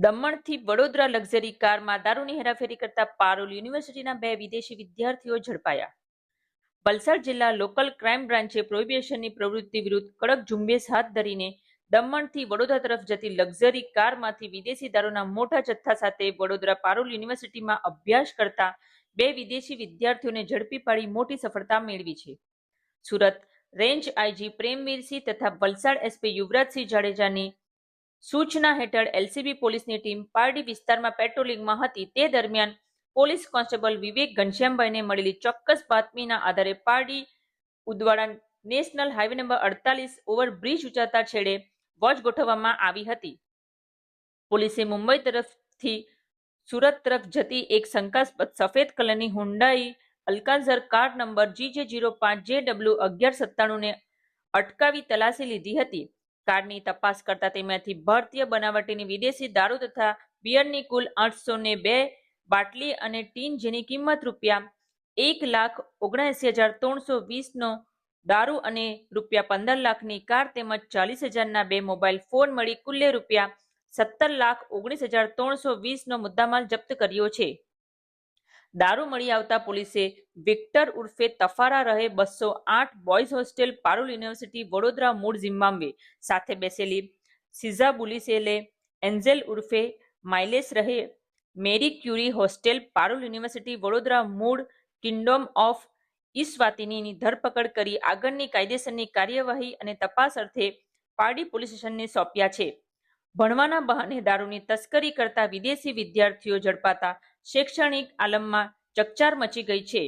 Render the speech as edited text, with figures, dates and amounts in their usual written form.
દમણથી Vadodara luxury કારમાં દારૂની હેરાફેરી કરતા પારુલ યુનિવર્સિટીના 2 વિદેશી વિદ્યાર્થીઓ ઝડપાયા. વલસાડ જિલ્લા લોકલ ક્રાઇમ બ્રાન્ચે પ્રોહિબિશનની પ્રવૃત્તિ વિરુદ્ધ કડક ઝુંબેશ હાથ ધરીને દમણથી વડોદરા તરફ જતી લક્ઝરી કારમાંથી વિદેશી દારૂના મોટા જથ્થા સાથે વડોદરા પારુલ યુનિવર્સિટીમાં અભ્યાસ કરતા 2 વિદેશી વિદ્યાર્થીઓને ઝડપી પાડી મોટી સફળતા મેળવી છે. સુરત રેન્જ આઈજી પ્રેમવીરસિંહ તથા વલસાડ એસપી યુવરાજસિંહ જાડેજાની સૂચના હેઠળ એલસીબી પોલીસની ટીમ પારડી વિસ્તારમાં પેટ્રોલિંગમાં હતી. તે દરમિયાન પોલીસ કોન્સ્ટેબલ વિવેક ઘનશ્યામભાઈને મળેલી ચોક્કસ બાતમીના આધારે Pardi Udvada national highway number 48 overbridge ઉચાતા છેડે વોચ ગોઠવવામાં આવી હતી. પોલીસે મુંબઈ તરફથી સુરત તરફ જતી એક શંકાસ્પદ સફેદ કલરની હુન્ડાઈ અલ્કાઝર કાર નંબર GJ05JW 1197 ને અટકાવી તલાશી લીધી હતી. કારની તપાસ કરતા તેમાંથી ભારતીય બનાવટીની વિદેશી દારૂ તથા બિયરની કુલ 802 બાટલી અને ટીન જેની કિંમત રૂપિયા 1,79,320 નો દારૂ અને રૂપિયા 15 લાખની કાર તેમજ 40,000ના 2 મોબાઈલ ફોન મળી કુલ્લે રૂપિયા 17,19,320 નો મુદ્દામાલ જપ્ત કર્યો છે. દારૂ મળી આવતા પોલીસે વિક્ટર ઉર્ફે તફારા રહે 208 boys hostel Parul university Vadodara મૂળ ઝિમ્બાબ્વે સાથે બેસેલી સિઝા બુલિસેલે એન્ઝેલ ઉર્ફે માઇલેસ રહે મેરી ક્યુરી હોસ્ટેલ પારુલ યુનિવર્સિટી વડોદરા મૂળ કિંગડમ ઓફ ઇસ્વાતિનીની ધરપકડ કરી આગળની કાયદેસરની કાર્યવાહી અને તપાસ અર્થે પારડી પોલીસ સ્ટેશનને સોંપ્યા છે. ભણવાના બહાને દારૂની તસ્કરી કરતા વિદેશી વિદ્યાર્થીઓ ઝડપાતા શૈક્ષણિક આલમમાં ચકચાર મચી ગઈ છે.